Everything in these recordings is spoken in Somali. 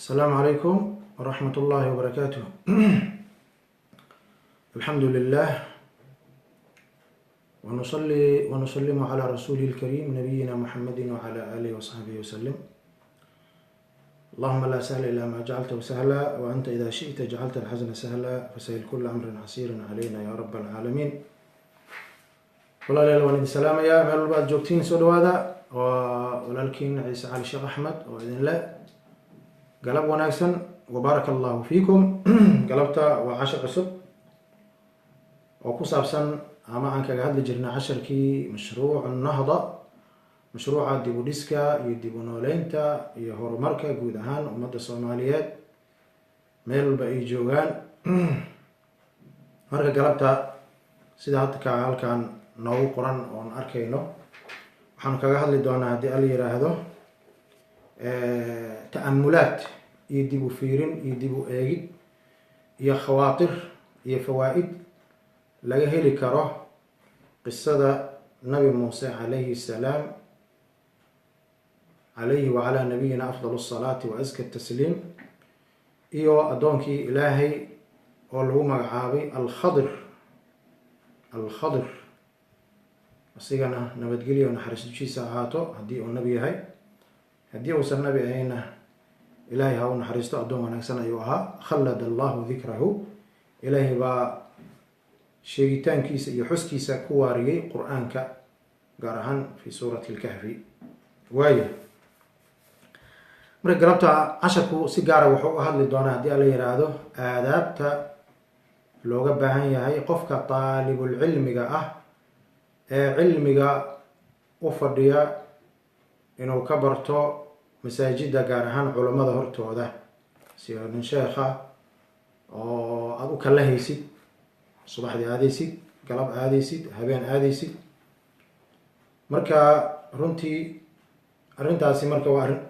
السلام عليكم ورحمة الله وبركاته. الحمد لله ونصلي ونسلم على رسوله الكريم نبينا محمد وعلى آله وصحبه وسلم. اللهم لا سهل إلا ما جعلته سهلا وأنت إذا شئت جعلت الحزن سهلا فسهل كل أمر عسير علينا يا رب العالمين. walaalayaal waan idin salaamayaa meel walba aad joogtiin soo dhawaada waa walaalkiin ciise cali sheekh axmed oo idinle galab wanaagsan wabaaraka allahu fiikum. galabta waa cashar cusub oo ku saabsan ama aan kaga hadli jirnay casharkii mashruucu nahda, mashruuca dib u dhiska iyo dib u nooleynta iyo horumarka guud ahaan ummadda soomaaliyeed meel walba ay joogaan. marka galabta sida hadda halkan noogu qoran oon arkayno waxaan kaga hadli doonaa haddii al yiraahdo ta'amulaad iyo dib u fiirin iyo dib u eegid iyo khawaatir iyo fawaa'id laga heli karo qisada nabi muuse calayhi salaam calayhi wacalaa nabiyina afdal salaati wa aska tasliim iyo addoonkii ilaahay oo lagu magacaabay alkhadir asigana nabadgelyo naxariis dushiisa ahaato haddii uu nabi yahay, haddii uusan nabi ahayna ilaahay ha u naxariisto, addoon wanaagsan ayuu ahaa. khallad allahu dikrahu, ilaahay baa sheegitaankiisa iyo xuskiisa ku waariyey qur-aanka gaar ahaan fi suurati lkahfi. waayo marka galabta casharku si gaara wuxuu u hadli doonaa haddii ala yiraahdo aadaabta looga baahan yahay qofka taalibulcilmiga ah ee cilmiga u fadhiya inuu ka barto masaajida gaar ahaan culammada hortooda. sida nin sheekha oo aada u kala haysid, subaxdii aadaysid, galab aadaysid, habeen aadaysid. marka runtii arrintaasi marka waa arrin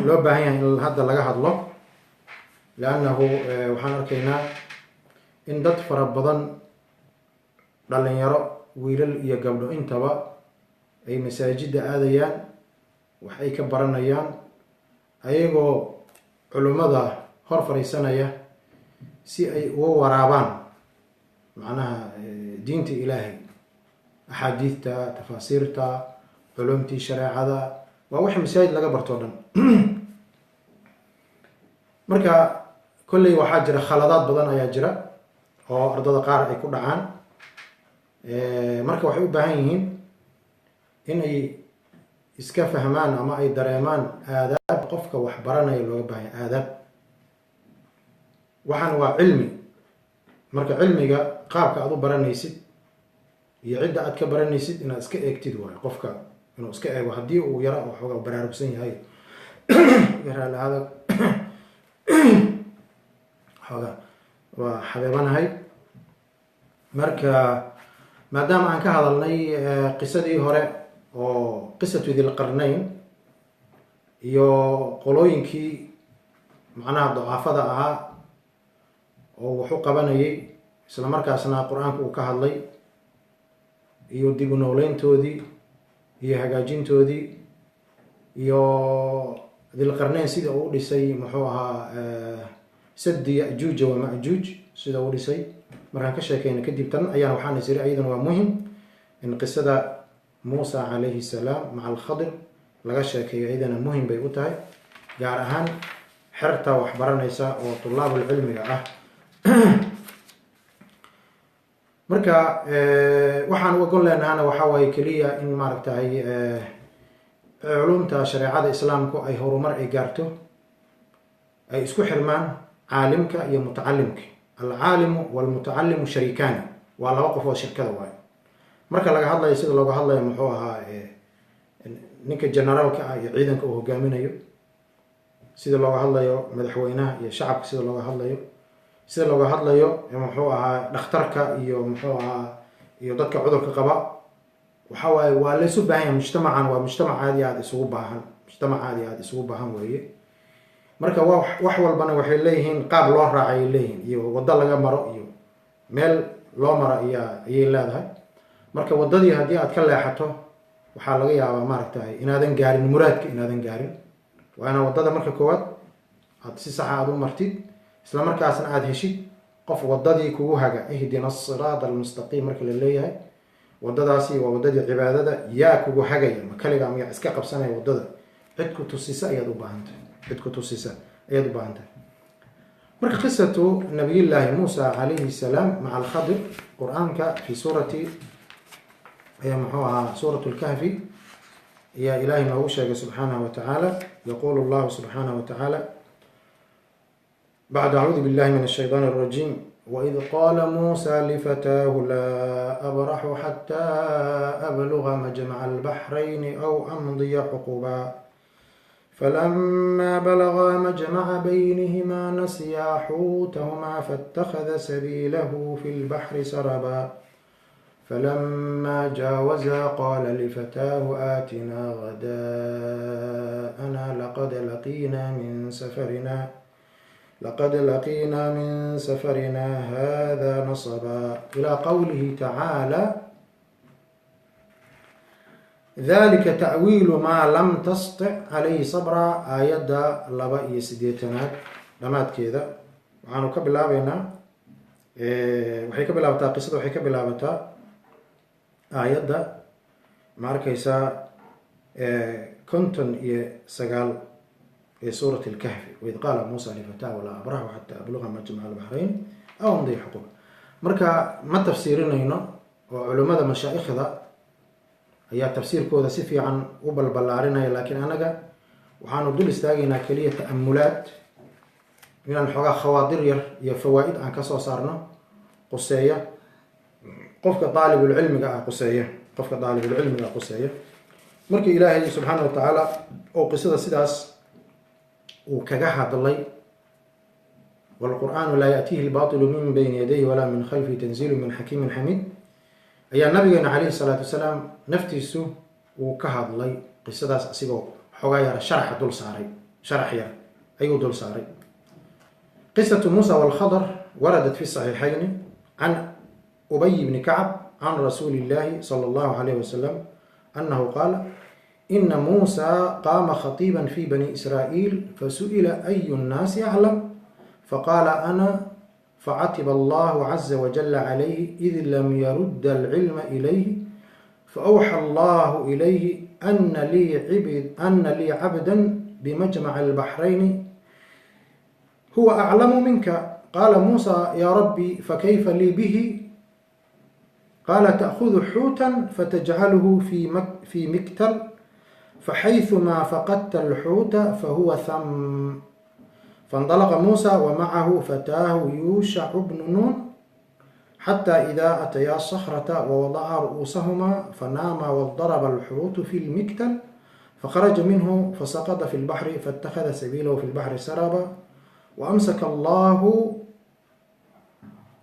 loo baahan yahay in hadda laga hadlo, liannahu waxaan arkaynaa in dad fara badan dhalinyaro wiilal iyo gabdho intaba ay masaajida aadayaan, wax ay ka baranayaan ayagoo culummada hor fadhiisanaya si ay uga waraabaan macnaha diinta ilaahay, axaadiidta, tafaasiirta, culumtii shareecada, waa wax masaajid laga barto dhan. marka kolley waxaa jira khaladaad badan ayaa jira oo ardada qaar ay ku dhacaan. marka waxay u baahan yihiin inay iska fahmaan ama ay dareemaan aadaab qofka wax baranaya looga baahan yahay. aadaab waxaan waa cilmi, marka cilmiga qaabka aad u baranaysid iyo cidda aad ka baranaysid inaad iska eegtid waayo. qofka inuu iska eego haddii uu yara waxooga baraarugsan yahay yaraalahada xooga waa xabeebanahay. marka maadaama aan ka hadalnay qisadii hore oo qisatu dilqarnayn iyo qolooyinkii macnaha dacaafada ahaa oo wax u qabanayay isla markaasna qur-aanka uu ka hadlay, iyo dib u nooleyntoodii iyo hagaajintoodii, iyo dilqarnayn sida uu dhisay muxuu ahaa sadi yajuuja wa majuuj sida uu dhisay. markaan ka sheekayna kadib tan ayaan waxaan isiri ayadan waa muhim in qisada muusa calayhi salaam maca alkhadir laga sheekeeyo, ayadana muhim bay u tahay gaar ahaan xerta wax baranaysa oo tulaabul cilmiga ah. marka waxaan u ogon leenahana waxaa waaye keliya in maaragtahay culumta shareecada islaamku ay horumar ay gaarto, ay isku xirmaan caalimka iyo mutacalimka. alcaalimu walmutacalimu sharikaani, waa laba qof oo shirkada waayo. marka laga hadlayo sida looga hadlayo muxuu ahaa ninka generaalka ah iyo ciidanka uu hogaaminayo, sida looga hadlayo madaxweynaha iyo shacabka, sida looga hadlayo muxuu ahaa dhakhtarka iyo muxuu ahaa iyo dadka cudurka qaba. waxa waaye waa laysu baahan yahay. mujtamacan waa mujtamac aadi aada isugu baahan weeye. marka wax walbana waxay leeyihiin qaab loo raacay leeyihiin iyo waddo laga maro iyo meel loo maro ayay leedahay. marka waddadii haddii aad ka leexato waxaa laga yaabaa maaragtahay inaadan gaarin muraadka, inaadan gaarin. waa inaa waddada marka koowaad aad si saxa aad u martid isla markaasna aad heshid qof wadadii kugu haga. ihdina asiraada almustaqiim marka la leeyahay wadadaasi waa wadadii cibaadada, yaa kugu hagaya, ma kaligaa miyaa iska qabsanaya wadada? cid ku tusisa ayaad u baahantahay, cid ku tusisa ayaad u baahantahay. marka qisatu nabiyillaahi muusa calayhi salaam maca alkhadir qur-aanka fi suurati muxuu ahaa suurat lkahfi ayaa ilaahay noogu sheegay subxaanahu watacaala. yaquulu llahu subxaanahu watacaala bacd acuudu billahi min ashaytaan alrajiim وإذ قال موسى لفتاه لا أبرح حتى أبلغ مجمع البحرين أو أمضي حقبا فلما بلغا مجمع بينهما نسيا حوتهما فاتخذ سبيله في البحر سربا فلما جاوزا قال لفتاه آتنا غداءنا لقد لقينا من سفرنا هذا نصبا إلى قوله تعالى ذلك تأويل ما لم تستطع عليه صبرا. آيات لبا يسديتناد لمات كذا وعنو كبلابنا waxay ka bilaabataa qisada waxay ka bilaabataa aayadda maarkaysa 59 ee suurat alkahfi. waid qaala muusa lifataahu laa abraxu xataa abluga majmaca albahrayn aw amdiya xuquba. marka ma tafsiirinayno oo culimmada mashaa'ikhda ayaa tafsiirkooda si fiican u balbalaarinaya, laakiin anaga waxaanu dul istaagaynaa keliya ta'amulaad inaan xoogaa khawaadir yar iyo fawaa'id aan kasoo saarno quseeya qofka daalibulcilmiga ah quseeya. markii ilaahay subxaana watacaala oo qisada sidaas uu kaga hadlay waalqur'aanu laa ya'tiihi lbaatilu min bayni yadayhi walaa min khalfihi tanziilu min xakiimin xamiid ayaa nabigeena calayhi salaatu wasalaam naftiisu uu ka hadlay qisadaas asigoo xoogaa yara sharax yar ayuu dul saaray. qisatu muusa waalkhadr waradat fi saxiixayni can ubay bni kacb can rasuuli illaahi sala allahu calayhi wasalam annahu qaala ina muusa qaama khatiiban fi bani israa'iil fasu'ila ayu nnaasi aclam faqaala ana facatiba allahu caza wajalla calayhi id lam yarudda alcilma ilayhi faawxa allahu ilayhi ana lii cabdan bimajmaci albaxrayni huwa aclamu minka qaala muusa ya rabbi fakayfa lii bihi qaala ta'khudu xuutan fatajcaluhu fi miktal فحيثما فقدت الحوت فهو ثم فانطلق موسى ومعه فتاه يوشع بن نون حتى إذا أتيا الصخرة ووضعا رؤوسهما فناما واضطرب الحوت في المكتل فخرج منه فسقط في البحر فاتخذ سبيله في البحر سربا وأمسك الله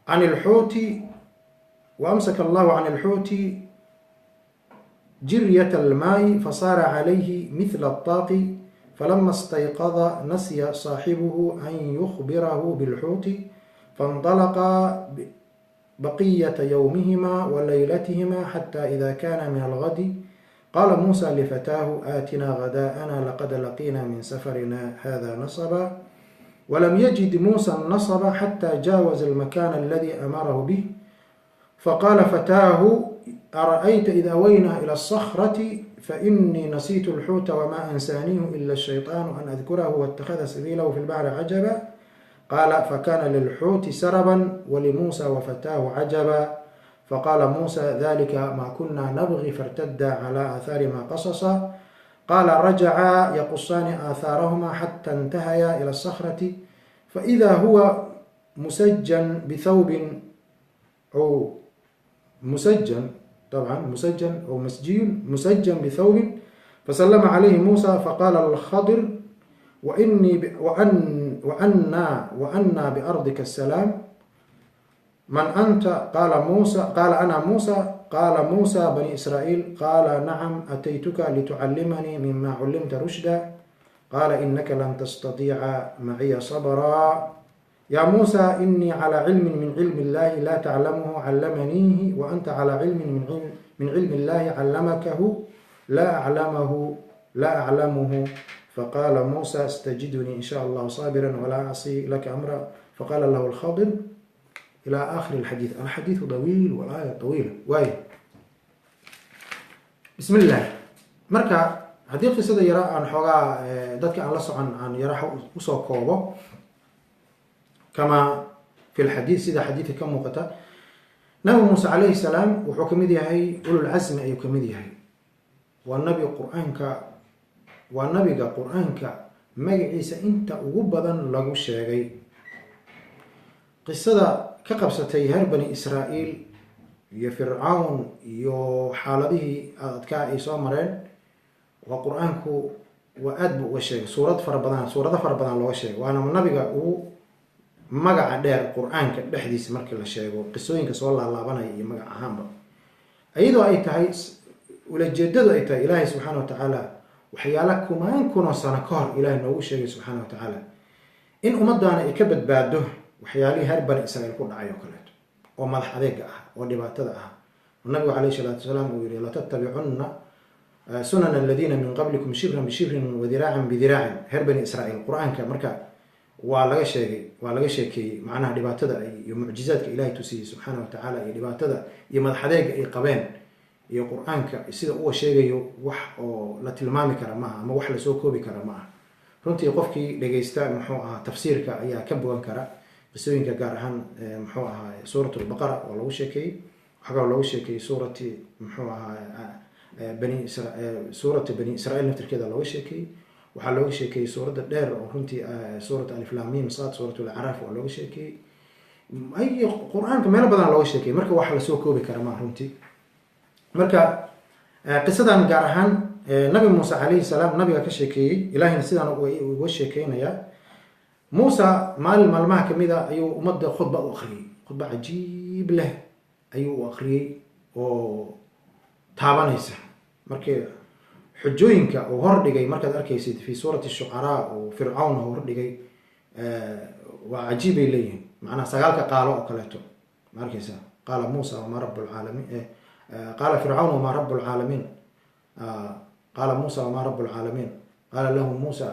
عن الحوت جرية الماء فصار عليه مثل الطاق فلما استيقظ نسي صاحبه أن يخبره بالحوت فانطلقا بقية يومهما وليلتهما حتى إذا كان من الغد قال موسى لفتاه آتنا غداءنا لقد لقينا من سفرنا هذا نصبا ولم يجد موسى النصب حتى جاوز المكان الذي أمره به فقال فتاه أرأيت إذ أوينا إلى الصخرة فإني نسيت الحوت وما أنسانيه إلا الشيطان أن أذكره واتخذ سبيله في البحر عجبا قال فكان للحوت سربا ولموسى وفتاه عجبا فقال موسى ذلك ما كنا نبغي فارتدا على آثارهما قصصا قال رجعا يقصان آثارهما حتى انتهيا إلى الصخرة فإذا هو مسجن بثوب أو مسجن بثوب فسلم عليه موسى فقال الخضر وأنا بأرضك السلام من أنت قال أنا موسى قال موسى بني إسرائيل قال نعم أتيتك لتعلمني مما علمت رشدا قال إنك لن تستطيع معي صبرا يا موسى إني على علم من علم الله لا تعلمه علمنيه وأنت على علم من علم الله علمكه لا أعلمه faqala Musa stajiduni in sha Allah sabiran wala asi laka amra faqala lahu al-Khadir ila akhir al-hadith. Al-hadith طويل والآية طويلة. waay bismillah. marka haddii qisada yara aan xoogaa dadka aan la socon aan yara usoo koobo kama fi lxadiid sida xadiidka ka muuqata, nabi muuse calayhi salaam wuxuu kamid yahay ululcasmi ayuu kamid yahay. waa nabiga qur-aanka magaciisa inta ugu badan lagu sheegay. qisada ka qabsatay reer bani israa'iil iyo fircawn iyo xaaladihii adkaa ay soo mareen, waa qur-aanku waa aad buu uga sheegay. suurado fara badan looga sheegay. waana nabiga ugu magaca dheer qur-aanka dhexdiisa markii la sheego qisooyinka soo laalaabanaya iyo magac ahaanba, iyadoo ay tahay ulajeedadu ay tahay ilaahay subxaana watacaala waxyaala kumaan kunoo sano ka hor ilaahay noogu sheegay subxaana watacaala in ummadaana ay ka badbaado waxyaalihii reer bani israiil ku dhacay oo kaleeto oo madax adeega ah oo dhibaatada ah. nabigu calayhi salaatu wasalaam uu yihi latattabicunna sunan aladiina min qablikum shibran bishibrin wadiraacan bidiraacan. reer bani israiil qur-aanka marka waa laga sheekeeyey macnaha dhibaatada iyo mucjizaadka ilaahay tusiyey subxaana watacaala iyo dhibaatada iyo madax adeega ay qabeen, iyo qur-aanka sida uga sheegayo wax oo la tilmaami kara maaha ama wax lasoo koobi kara ma aha. runtii qofkii dhegaysta muxuu ahaa tafsiirka ayaa ka bogan kara qisooyinka gaar ahaan muxuu ahaa suurat lbaqara oo lagu sheekeeyey, waxaa kaloo lagu sheekeeyey suurati muxuu ahaa suurata bani israiil naftirkeeda looga sheekeeyey. waxaa looga sheekeeyey suuradda dheer oo runtii suurat aliflamim sad suurat alacraaf oo looga sheekeeyey. qur-aanka meelo badan looga sheekeeyey, marka wax lasoo koobi kara maaha runtii. marka qisadan gaar ahaan nabi muuse calayhi salaam nabiga ka sheekeeyey, ilaahayna sidaan uga sheekeynayaa. muusa maalin maalmaha kamid a ayuu ummadda khudba u akriyey, khudba cajiib leh ayuu u akriyey oo taabanaysa. markii xujooyinka uu hordhigay markaad arkaysid fi suurati shucaraa oo fircawn hordhigay waa cajiibay leeyihiin. macnaha 9 qaalo oo kaleeto ma arkaysa. qaala muusa wama rabu lcaalamiin, qaala fircawn wama rabu lcaalamiin, qaala muusa wama rabu lcaalamiin, qaala lahu muusa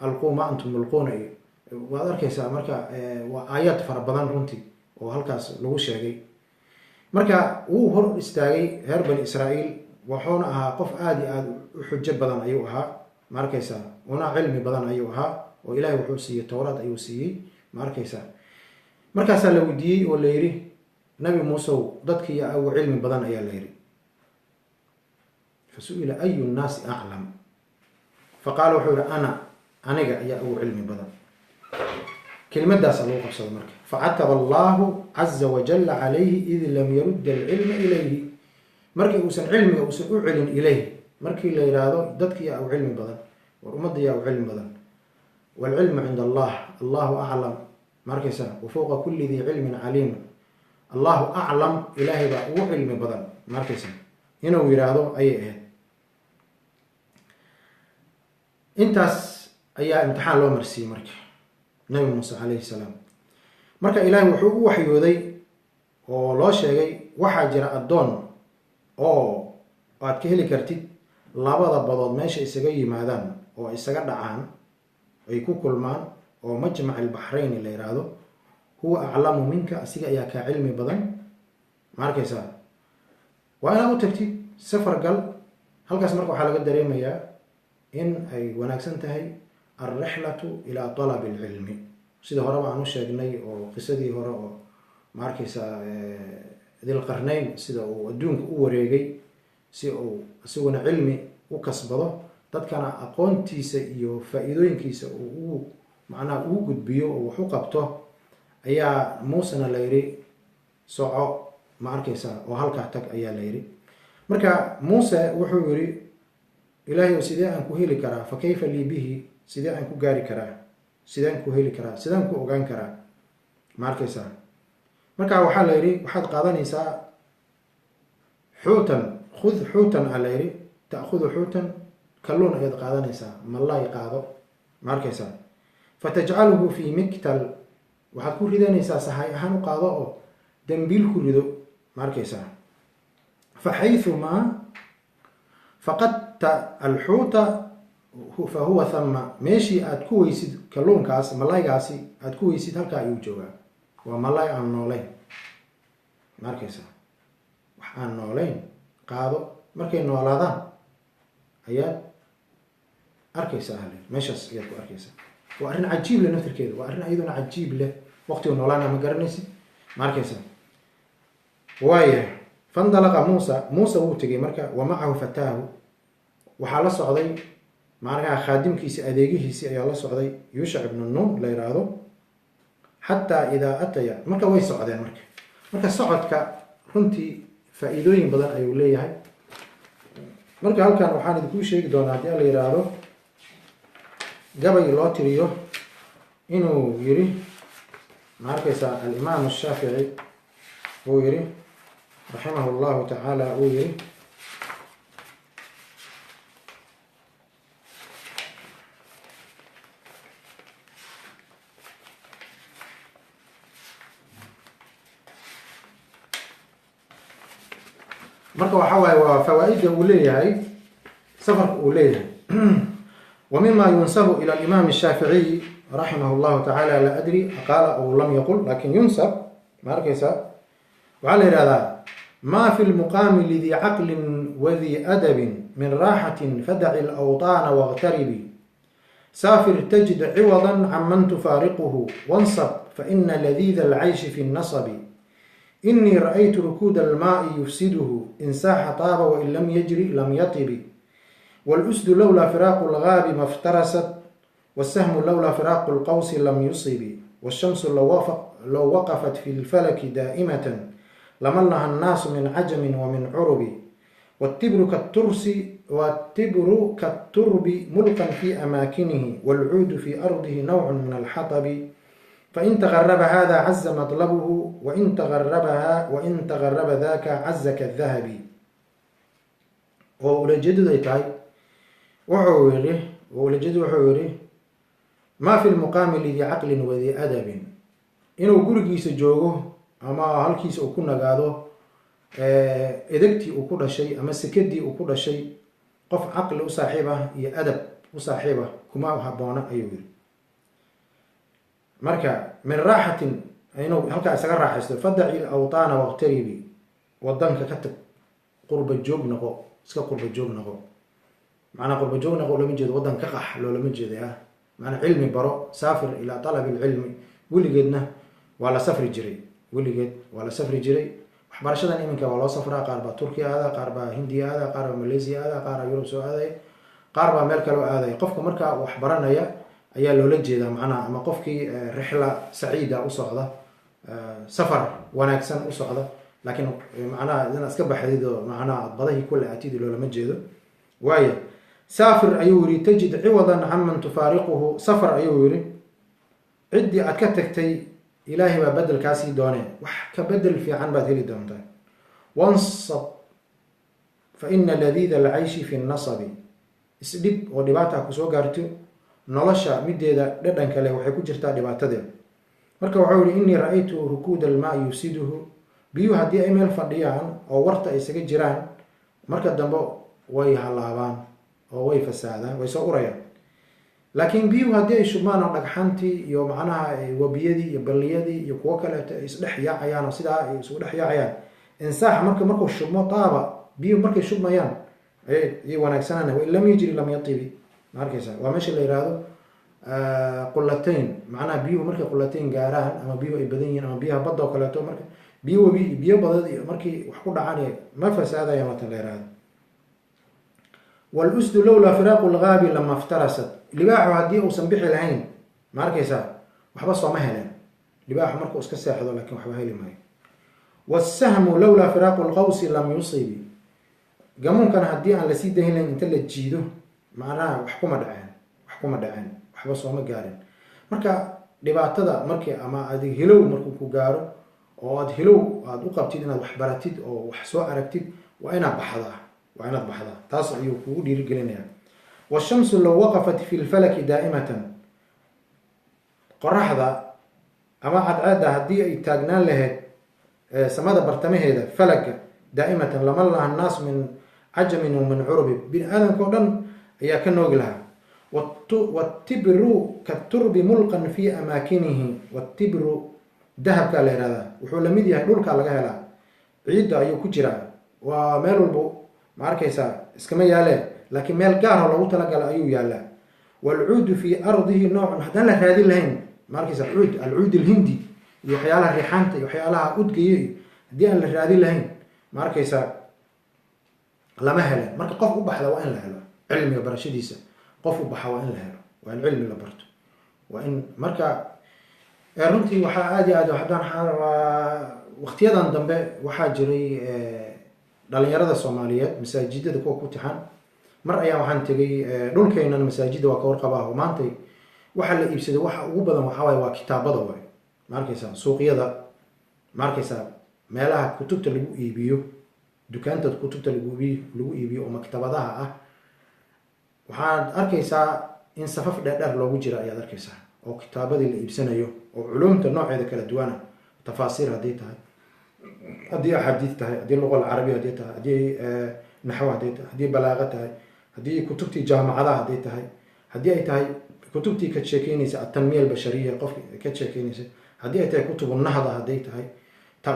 alquu ma antum mulquuna. iyo waad arkaysaa marka waa aayaad fara badan runtii oo halkaas lagu sheegay. marka wuu hor istaagay reer bani israa'iil, wuxuuna ahaa qof aada iyo aada u xujo badan ayuu ahaa ma arkaysaa, una cilmi badan ayuu ahaa oo ilaahay wuxuu siiyey towraad ayuu siiyey ma arkaysaa. markaasaa la weydiiyey oo la yidhi nabi muusew dadkii ugu cilmi badan ayaa la yidhi. fasu'ila ayu nnaasi aclam faqaala wuxuu yihi aniga ayaa ugu cilmi badan. kelimadaasa lagu qabsado marka facataba allahu caza wajalla calayhi id lam yarudda alcilma ilayhi. markii uusan cilmiga uusan u celin ilayh, markii la yidhaahdo dadki yaa u cilmi badan, war ummadda yaa u cilmi badan. waalcilmu cinda allah, allahu aclam ma arkaysaa. wa fowqa kulli dii cilmin caliim, allahu aclam ilaahay baa ugu cilmi badan ma arkaysaa inuu yidhaahdo ayay ahayd. intaas ayaa imtixaan loo marsiiyey marka nabi muuse calayhi salaam. marka ilaahay wuxuu u waxyooday oo loo sheegay waxaa jira addoon oo aad ka heli kartid labada badood meesha isaga yimaadaan oo isaga dhacaan ay ku kulmaan oo majmac albaxrayn la yiraahdo, huwa aclamu minka, asiga ayaa kaa cilmi badan ma arkaysaa. waa inaad u tagtid safar gal. halkaas marka waxaa laga dareemayaa in ay wanaagsan tahay alrixlatu ilaa talabi alcilmi, sida horeba aan u sheegnay oo qisadii hore oo ma arkaysaa dilqarnayn sida uu adduunka u wareegay si uu isaguna cilmi u kasbado, dadkana aqoontiisa iyo faa-iidooyinkiisa uu macnaha ugu gudbiyo oo wax u qabto, ayaa muusena la yidhi soco ma arkaysaa oo halkaa tag ayaa la yidhi. marka muuse wuxuu yidhi ilaahay sidee aan ku heli karaa, fa kayfa lii bihi, sidee aan ku gaari karaa, sideen ku heli karaa, sideen ku ogaan karaa ma arkaysaa. marka waxaa la yidhi waxaad qaadanaysaa xuutan, khud xuutan aa la yidhi, ta'khudu xuutan, kalluun ayaad qaadanaysaa, malay qaado ma arkaysaa. fatajcaluhu fii miktal, waxaad ku ridanaysaa sahay ahaan u qaado oo dambiil ku rido ma arkaysaa. faxayumaa faqadta alxuuta fahuwa thama meeshii aad ku weysid kalluunkaas malaygaasi aad ku weysid halkaa ayuu joogaa. waa malay aan noolayn, ma arkaysa, wax aan noolayn qaado, markay noolaadaan ayaad arkaysaa meeshaas ayaad ku arkaysaa. waa arrin cajiib leh naftirkeeda, waa arrin iyaduna cajiib leh, waqtigu noolaana ma garanaysid, ma arkaysa. waaya fandalaqa muusa wuu tegay marka, wa macahu fataahu, waxaa la socday macnaha khaadimkiisi adeegihiisi ayaa la socday, yuushac ibnu nuun la yidhaahdo. xataa idaa ataya, marka way socdeen marka socodka runtii faa-iidooyin badan ayuu leeyahay. marka halkan waxaan idinkuu sheegi doonaa haddii la yidhaahdo gabay loo tiriyo inuu yiri, ma arkaysaa, alimaam shaafici uu yiri raximah llahu tacaala, uu yiri marka waxa waaye waa fawaaida uu leeyahay safarka uu leeyahay. ومما ينسب إلى الإمام الشافعي رحمه الله تعالى لا أدري قال أو لم يقل لكن ينسب ماركيسا وعلى هذا ما في المقام لذي عقل وذي أدب من راحة فدع الأوطان واغتربي سافر تجد عوضا عمن تفارقه وانصب فإن لذيذ العيش في النصب إني رأيت ركود الماء يفسده إن ساح طاب وإن لم يجري لم يطب والأسد لولا فراق الغاب ما افترست والسهم لولا فراق القوس لم يصب والشمس لو وقفت في الفلك دائمة لملها الناس من عجم ومن عرب والتبر كالترب ملقا في أماكنه والعود في أرضه نوع من الحطب فإن تغرب هذا عز مطلبه وإن تغرب ذاك عز كالذهب. وولجد ذيتاي وحوري ما في المقام لذي عقل وذي أدب إنه قرقيس جوغو أما هالكيس أكون نقاضو إدكتي أكون شيء أما سكدي أكون شيء قف عقل أصاحبه يا أدب أصاحبه كما أحبونا أيوه marka min raaxatin inuu halkaa isaga raaxaysto fadaci awtaana waqtaribi wadanka ka tag qurba joog noqo iska qurba joog noqo macnaa qurba joog noqo lama jeedo wadan ka qax loolama jeedo macnaa cilmi baro saafir ilaa talabi ilcilmi weligeedna waa la safri jiray waxbarashadan iminka waa loo safraa qaar baa turkiya aada qaar baa hindiya aada qaar baa malaysia aada qaar baa yurub soo aadaya qaar baa meel kale aadaya qofka markaa wax baranaya ayaa loola jeedaa macnaha ama qofkii rixla saciida u socda safar wanaagsan u socda laakiin macnaha inaad iska baxdid oo macnaha badahii kule aatid loolama jeedo. waayo saafir ayuu yiri tajid ciwadan caman tufaariquhu, safar ayuu yiri ciddii aad ka tagtay ilaahay baa bedelkaasii doonee wax ka bedel fiican baad heli doontaa. wansab fa ina ladiida alcayshi fi nasabi, isdhib oo dhibaata kusoo gaarto nolosha mideeda dhadhan kale waxay ku jirtaa dhibaatadeeda. marka wuxuu yiri inni ra'aytu rukuud almaa yusiduhu, biyuhu haddii ay meel fadhiyaan oo warta ay isaga jiraan marka dambe way halaabaan oo way fasaadaan, way soo urayaan. laakiin biyuhu haddii ay shubmaan oo dhagxantii iyo macnaha wabiyadii iyo balliyadii iyo kuwo kaleeto ay isdhex yaacayaan oo sidaa ay isugu dhex yaacayaan, insaax markuu shubmo taaba biyuhu markay shubmayaan ayay wanaagsanaan, wa in lam yajri lam yatibi. ma arkaysa waa meesha la yiraahdo qulatayn, macnaha biyuhu markay qulatayn gaaraan ama biyuhu ay badan yihiin ama biyaha badda oo kaleeto marka biyo badad markii wax ku dhacaan ma fasaadayaan wata la yiraahdo. والأسد لولا فراق الغاب لما افترست, libaaxu haddii uusan bixi lahayn ma arkaysaa waxba sooma heleen, libaaxu markuu iska seexdo laakiin waxba heli maayo. والسهم لولا فراق القوس لم يصب, gamuunkan haddii aan lasii dayn lahayn inta la jiido macnaha wax kuma dhaceen waxba sooma gaarin. marka dhibaatada markii ama aad hilow markuu ku gaaro oo aad hilow aad u qabtid inaad wax baratid oo wax soo aragtid waa inaad baxdaa, taas ayuu kugu dhiirigelinayaa. والشمس لو وقفت في الفلك دائمة, qoraxda ama cadceeda haddii ay taagnaan lahayd samada bartamaheeda falaga daa'imatan lama laha الناس min cajamin وmin curubi, bini aadamka o dhan ayaa ka noogi lahaa. watibru katurbi mulqan fi amaakinihi. watibru dahabkaa la yihahdaa, wuxuu lamid yahay dhulkaa laga helaa, ciidda ayuu ku jiraa, waa meel walbo ma arkaysaa iskama yaale, laakiin meel gaarha loogu talagala ayuu yaalaa. waalcuudu fi ardihi noocun, haddaan la raadin lahayn ma arkaysa cuud, alcuud alhindi iyo waxyaalaha riixaanta iyo waxyaalaha udgaya iyo haddii aan la raadin lahayn ma arkaysaa lama heleen. marka qof u baxda waa in la helo cilmiga barashadiisa, qof u baxa waa in la helo, waa in cilmi la barto, waa in marka runtii waxaa aad iyo aad haddaan waqtiyadan dambe waxaa jiray dhalinyarada soomaaliyeed masaajidada kuwa ku tixan. mar ayaa waxaan tegay dhulkeenan masaajidda waa ka warqabaa, maantay waxa la iibsaday waxa ugu badan waxaa waaye waa kitaabada waay ma arkaysaa, suuqyada ma arkaysaa, meelaha kutubta lagu iibiyo, dukaanta kutubta lagu iibiyo oo maktabadaha ah, waxaad arkaysaa in safaf dheerdheer loogu jira ayaad arkaysaa, oo kitaabadii la iibsanayo oo culumta nooceeda kala duwana, tafaasiir hadday tahay, haddii axaadiid tahay, haddii luqa alcarabiya hadday tahay, haddii naxwo hadday tahay, haddii balaaqa tahay, haddii kutubtii jaamacadaha hadday tahay, haddii ay tahay kutubtii ka sheekeynaysa atanmiya albashariya qofka ka sheekeynaysa, haddii ay tahay kutubu nahda hadday tahay,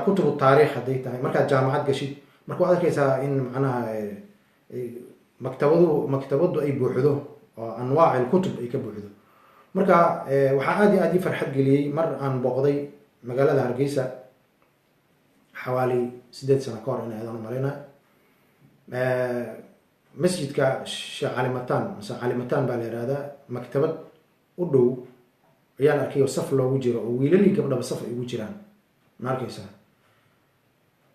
kutubu taariikh hadday tahay, markaad jaamacad gashid marka waad arkaysaa in macnaha maktabadu ay buuxdo oo anwaac alkutub ay ka buuxdo. marka waxaa aad iyo aad ii farxad geliyey mar aan booqday magaalada Hargeysa xawaali 8 sano ka hor in aydan malayna masjidka Sheekh Calimataan, mise Calimataan baa la yiraahdaa, maktabad u dhow ayaan arkay oo saf loogu jiro oo wiilalii gabdhaba saf ay ugu jiraan ma arkaysaa.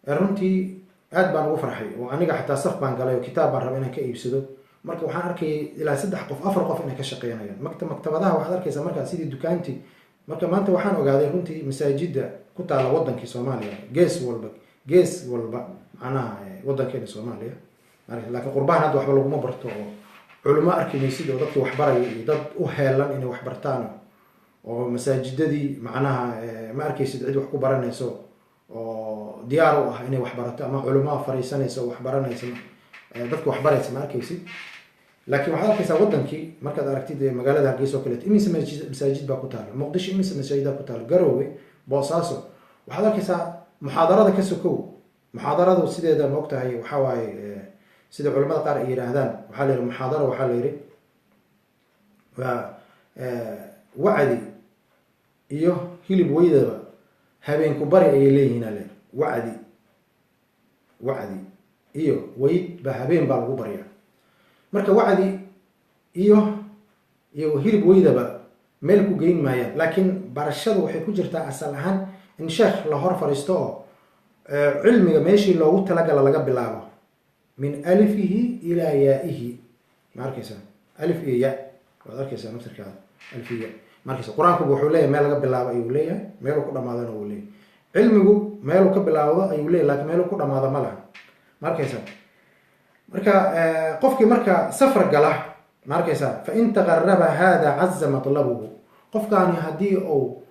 runtii aad baan ugu farxay oo aniga xataa saf baan galay oo kitaab baan rabay inaan ka iibsado. marka waxaan arkay ilaa 3 qof 4 qof inay ka shaqeynayaan maktabadaha. waxaad arkaysaa markaa sidii dukaantii. marka maanta waxaan ogaaday runtii masaajidda ku taala wadankii Soomaaliya gees walba macnaha wadankeena Soomaaliya, laakiin qurbaan hadda waxba laguma barto oo culimo arkimaysid oo dadka wax baraya iyo dad u heelan inay wax bartaan oo masaajidadii macnaha ma arkaysid cid wax ku baranayso oo diyaar u ah inay wax barato ama culimo fariisanayso wax baranayso dadka wax baraysa ma arkaysid. laakiin waxaad arkaysaa wadankii markaad aragtid magaalada Hargeysa oo kale imise masaajid baa ku taala, Muqdisho imise masaajid ku taala, Garowe, Boosaaso. waxaad arkaysaa muxaadarada ka sokow, muxaadaradu sideeda ma ogtahay waxa waaye sida culimada qaar ay yiraahdaan waxa la yiraahdaa muxaadara, waxa la yiraahdaa wacdi iyo hilib weydaba habeenku bari ay leeyihiin. wacdi iyo weyd ba habeen baa lagu bariyaa. marka wacdi iyo hilib weydaba meel ku geyn maayaan, laakiin barashadu waxay ku jirtaa asal ahaan in sheekh la hor fariisto oo cilmiga meeshii loogu talagala laga bilaabo min alifihi ilaa yaa'ihi ma arkaysaa, alif iyo ya waad arkaysaa naftirkaada, alif iyo ya ma arkaysaa. qur-aanku wuxuu leeyahay meel laga bilaabo ayuu leeyahay, meeluu ku dhamaadana wuu leeyahay. cilmigu meeluu ka bilaawdo ayuu leeyahay, laakiin meeluu ku dhamaado ma laha ma arkaysaa. marka qofkii marka safar gala ma arkaysaa, fa in taqarraba hada cazza matlabuhu. qofkaani haddii uu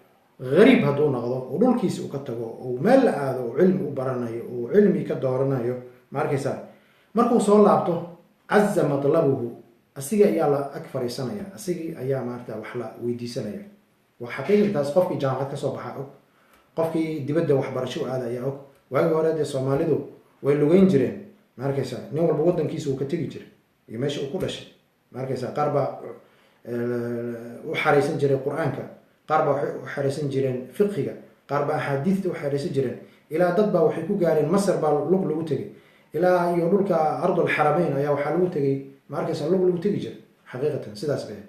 غريب هدو نقضو ودولكيس وكتغو ومال آدو علم وبرانيو وعلمي كدورانيو ماركيسا مركو سو لابتو عز مطلبه أسيغا يالا أكفر سنة أسيغا أيا مارتا وحلا ويدي سنة وحقيقة تاس قفكي جامعات كسو بحاقو قفكي دبدا وحبرشو آدا ياوك واقو هرادي صوماليدو ويلوغين جيرين ماركيسا نيو البودن كيسو وكتغي جير يماشي وكولش ماركيسا قاربا وحاريسن جيري قرآنك قاربا وحارسن جيرين فقهيga qaarba axaadiista waxay jireen ilaa dad baa waxay ku gaareen Masar baa lug lagu tagay ilaa iyo dhulka ardul xarameyn ayaa waxa lagu tagay markaas lug lagu tagi jiray. xaqiiqatan sidaas bay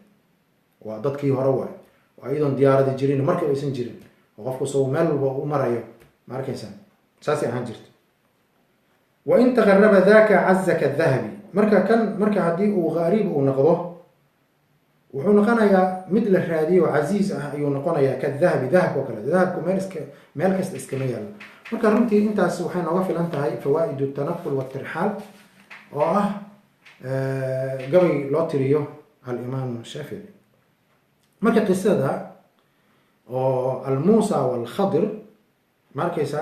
waa dadkii hore waa idan diyaarada jireen markay aysan jirin qofku soo meel walba u marayo markaysan saasi ahaan jirto. wa in taqarraba dhaka azzaka adh-dhahabi marka hadii uu gharib uu noqdo wuxuu noqonayaa mid la raadiyo aziz ah ayuu noqonayaa ka dhahabi dhahabka kale dhahabku meel kasta iska yaalo. marka runtii intaas waxay nooga filan tahay fawaa'idu tanaqul wa tirhal oo ah gabay loo tiriyo al-Imam Shafi'i. marka qisada oo al-Musa wal Khadir markaysa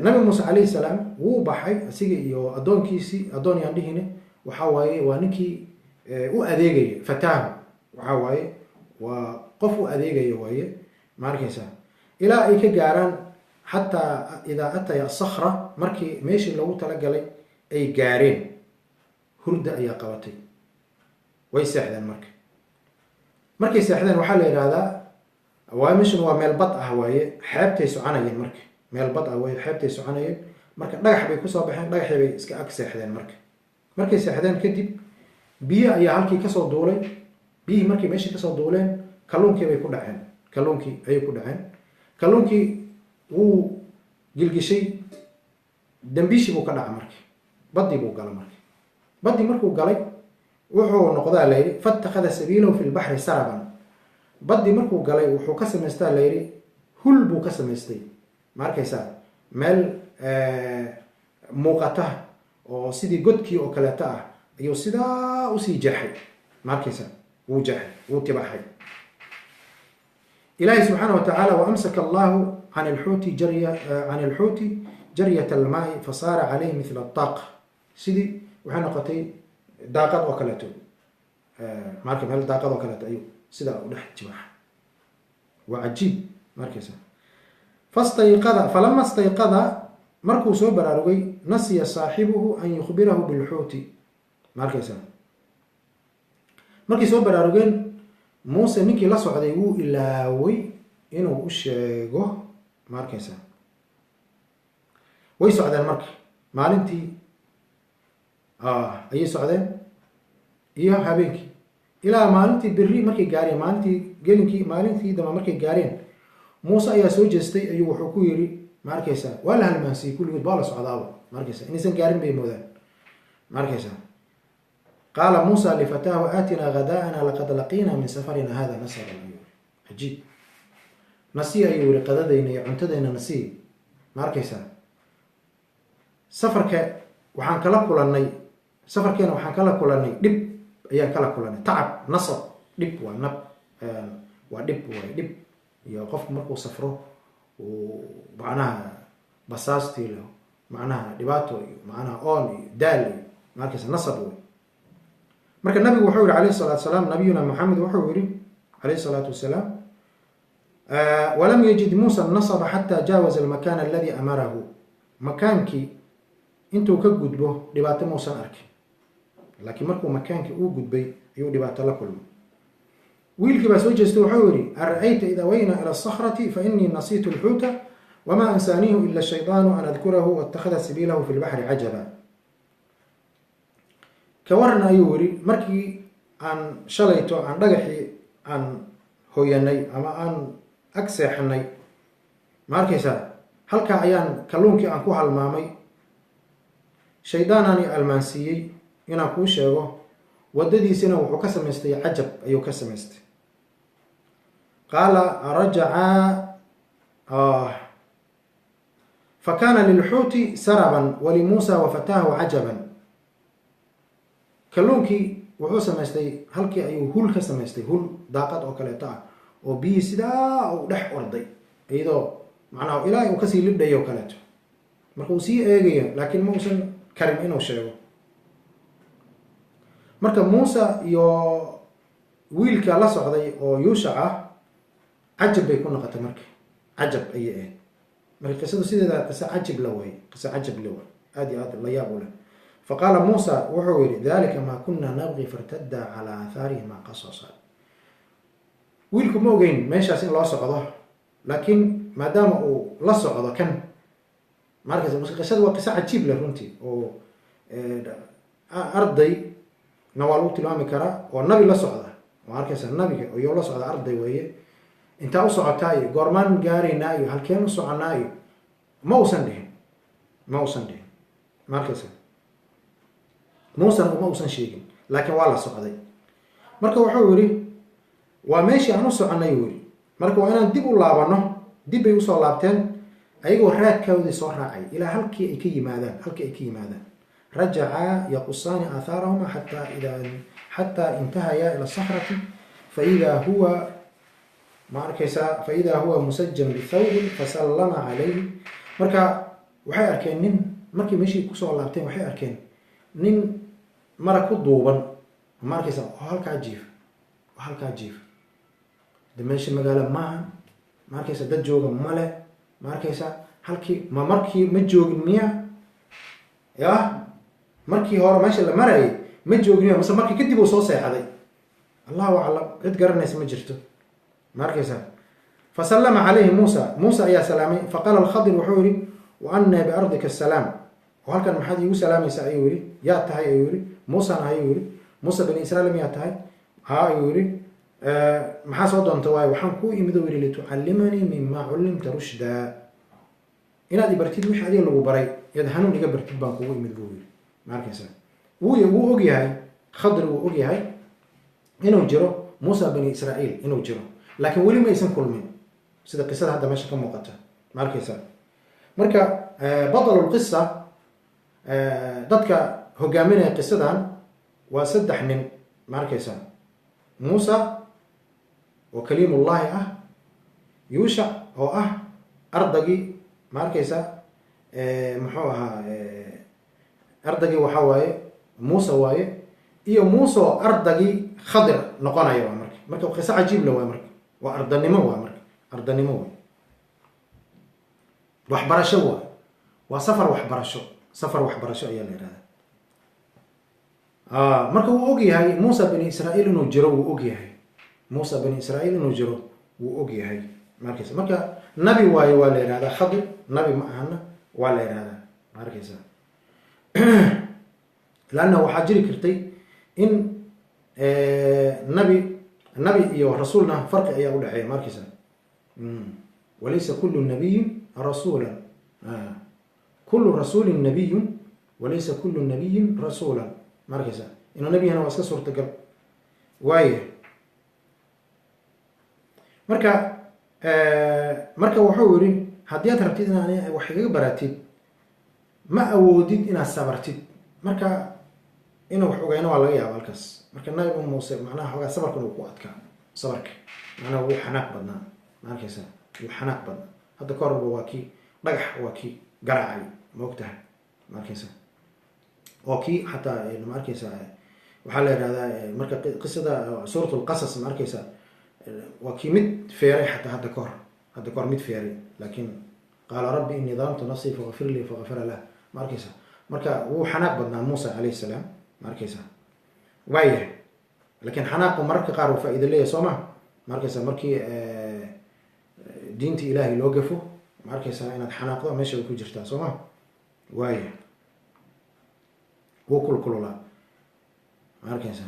nabi Musa alayhi salaam wuu baxay asiga iyo adoonkiisi adoon yaan dhihine waxa waaye waa ninkii u adeegaya. fataahu waxaa waaye waa qof u adeegaya waaye, ma arkaysaa, ilaa ay ka gaaraan xataa idaa ataya asakra, markii meeshii loogu talagalay ay gaareen, hurda ayaa qabatay, way seexdeen. markay seexdeen waxaa la yidhaahdaa waa meeshan waa meel bad ah waaye, xeebtay soconayeen. marka meel bad ah waaye, xeebtay soconayeen. marka dhagax bay kusoo baxeen, dhagaxii bay iska ag seexdeen. markay seexdeen kadib biyo ayaa halkii kasoo duulay. biyihii markay meeshii kasoo duuleen, kalluunkii bay ku dhaceen. kalluunkii ayay ku dhaceen. kalluunkii wuu gilgishay, dambiishii buu ka dhaca. badii buu gala. badii markuu galay wuxuu noqdaa la yidhi fatakada sabiilahu fi lbaxri saraban. badii markuu galay wuxuu ka samaystaa la yidhi hul buu ka samaystay. ma arkaysaa, meel muuqata oo sidii godkii oo kaleeto ah ayuu sidaa usii jeexay. ma arkaysaa, wuu jeexay, wuu tibaxay. ilaahi subxaana wa tacaala waamsaka allahu can alxuuti jaryat almaai fasaara calayhi mila daaq. sidii waxay noqotay daaqad oo kaleeto, marka meel daaqad oo kaleeto ayuu sidaa u dhex jibaxa. waa cajiib. markaysa fastayqada falama stayqada, markuu soo baraarugay, nasiya saaxibuhu an yukhbirahu bilxuuti. markaysa markay soo baraarugeen, muuse ninkii la socday wuu ilaaway inuu u sheego. markaysa way socdeen. marka maalintii ayay socdeen iyo habeenkii, ilaa maalintii beri markay gaareen, maalintii dambe markay gaareen, muuse ayaa soo jeestay. ayuu wuxuu ku yidhi, ma arkaysaa, waa la halmaansiyey kulligood, baa la socdaaba. ma arkaysa inaysan gaarin bay moodaan. ma arkaysa qaala muusa lifataahu aatinaa hadaa'ana laqad laqiinaa min safarina hada nasara. cajiib. nasiy ayuu yihi qadadayna iyo cuntadayna nasiy. ma arkaysaa, safarkeena waxaan kala kulanay dhib ayaan kala kulanay. tacab, nasab, dhib waa dhib. iyo qofku markuu safro macnaha basaastii leh, macnaha dhibaato iyo macnaha oon iyo daal iyo ma arkaysa nasab wey. marka nabigu wuxuu yihi alayhi salatu wasalaam, nabiyuna maxamed wuxuu yihi alayhi salaatu wasalaam, walam yajid muusa nasaba xataa jaawaza almakaan aladi amarahu. makaankii intuu ka gudbo dhibaato muusan arkin, laakiin markuu makaankii uu gudbay ayuu dhibaato la kulmay. wiilkii baa soo jeestay, wuxuu yihi ara'ayta ida wayna ila asakrati fainii nasiitu lxuuta wama ansaaniihu ila shaydaanu an adkurahu waاtakhada sabiilahu fi lbaxri cajaba. ka waran ayuu yihi markii aan shalayto aan dhagaxii aan hoyanay ama aan ag seexanay, ma arkaysaa, halkaa ayaan kalluunkii aan ku halmaamay, shaydaanaan i almaansiiyey inaan kuu sheego, wadadiisina wuxuu ka samaystay cajab ayuu ka samaystay. qaala rajacaa fakaana lilxuuti saraban walimuusa wafataahu cajaban. kalluunkii wuxuu samaystay halkii ayuu hul ka samaystay, hul daaqad oo kaleeto ah oo biyii sidaa u dhex orday, iyadoo macnaha ilaa uu kasii libdhayo kaleeto. marka uu sii eegayo, laakiin ma uusan karin inuu sheego. marka muuse iyo wiilka la socday oo yuushac ah, cajab bay ku noqotay. marka cajab ayay ahayd. marka qisadu sideeda qiso cajib la way, qiso cajab la way, aad iyo aad la yaab u leh. faqaala muusa wuxuu yihi dalika maa kunaa nabqi fartadda calaa aathaarihima qasasa. wiilku ma ogeyn meeshaas in loo socdo, laakiin maadaama uu la socdo kan, markaysa qisada waa qiso cajiib leh runtii, oo arday na waa lagu tilmaami karaa, oo nabi la socda. ma arkaysa nabiga iyo la socda arday weeye. intaa u socotaa iyo goormaan gaaraynaa iyo halkeen u soconaa iyo ma uusan dhihin. ma arkaysa muusena uma uusan sheegin, laakiin waa la socday. marka wuxuu yihi waa meeshii aan u soconay u yihi. marka waa inaan dib u laabano. dib bay usoo laabteen ayagoo raadkoodii soo raacay ilaa halkii ay ka yimaadaan. rajacaa yaqusaani aathaarahuma xataa intahaya ila sakrati faidaa huwa ma arkaysaa faidaa huwa musajan bithawbin fasallama calayhi. marka waxay arkeen nin, markii meeshii kusoo laabteen waxay arkeen nin mara ku duuban ma arkaysa halkaa jiif halkaa jiif de meesha magaalo maaha ma arkaysa dad jooga male ma arkaysa halkii markii ma joogin miya ya markii hore meesha la marayay ma joogin miya mase markii kadib uu soo seexday allahu aclam cid garanaysa ma jirto ma arkaysa fasallama calayhi muusa ayaa salaamay faqaala alkhadir wuxuu yihi wa annaa biardika asalaam oo halkan maxaad iigu salaamaysaa ayuu yihi yaa tahay ayuu yihi muusana ayuu yihi muusa bani israail miyaa tahay ha ayuu yihi maxaa soo doonta waayo waxaan kuu imid oo yihi litucallimanii mima cullimta rushdaa inaad ibartid wixii adiga lagu baray yaad hanuun iga bartid baan kugu imid buu yihi ma arkaysa wuu og yahay khadir wuu og yahay inuu jiro muusa bani israail inuu jiro laakiin weli ma aysan kulmin sida qisada hadda meesha ka muuqata ma arkaysa marka badalulqisa dadka hogaaminaya qisadan waa 3 nin ma arkaysa muusa oo kaliimullaahi ah yuushac oo ah ardagii ma arkaysa muxuu ahaa ardagii waxaa waaye muusa waaye iyo muuse oo ardagii khadir noqonaya waa marka qiso cajiib la waay marka waa ardanimo waa marka ardanimo waay waxbarasho waay waa safar waxbarasho ayaa la yihahda marka wuu og yahay muusa bani israail inuu jiro wuu og yahay muusa bani israail inuu jiro wuu og yahay markaysa marka nabi waaye waa la yihahdaa khadir nabi ma ahana waa la yihahdaa ma arkaysa lanna waxaa jiri kartay in nabi iyo rasuulna farqi ayaa udhexeeya ma arkaysa walaysa kullu nabiyin rasuula kullu rasuulin nabiyun walaysa kullu nabiyin rasuula ma arkaysa inuu nabiyana waa iska suurtagal waaye marka wuxuu yihi haddii aad rabtid inaad wax igaga baratid ma awoodid inaad sabartid marka inuu wax ogeyno waa laga yaaba halkaas marka nabi muuse macnaha xoogaa sabarkan uu ku adkaa sabarka macnaha wuu xanaaq badnaa ma arkaysa wuu xanaaq badnaa hadda ka horba waa kii dhagax waa kii garaacay ma ogtahay ma arkaysa oo kii xataa ma arkaysa waxaa la yihahdaa marka qisada suurat lqasas ma arkaysa waa kii mid feeray xataa hadda ka hor mid feeray laakiin qaala rabbi inii dalamtu nafsii fagfir lii fagfara lah ma arkaysa marka wuu xanaaq badnaa muusa calayhi salaam ma arkaysa waayahay laakiin xanaaqu mararka qaar uu faa-iida leeyahay soo ma ma arkaysa markii diinta ilaahay loo gafo ma arkaysa inaad xanaaqdo meesha way ku jirtaa soo ma waayahay wuu kulkululaa ma arkaysa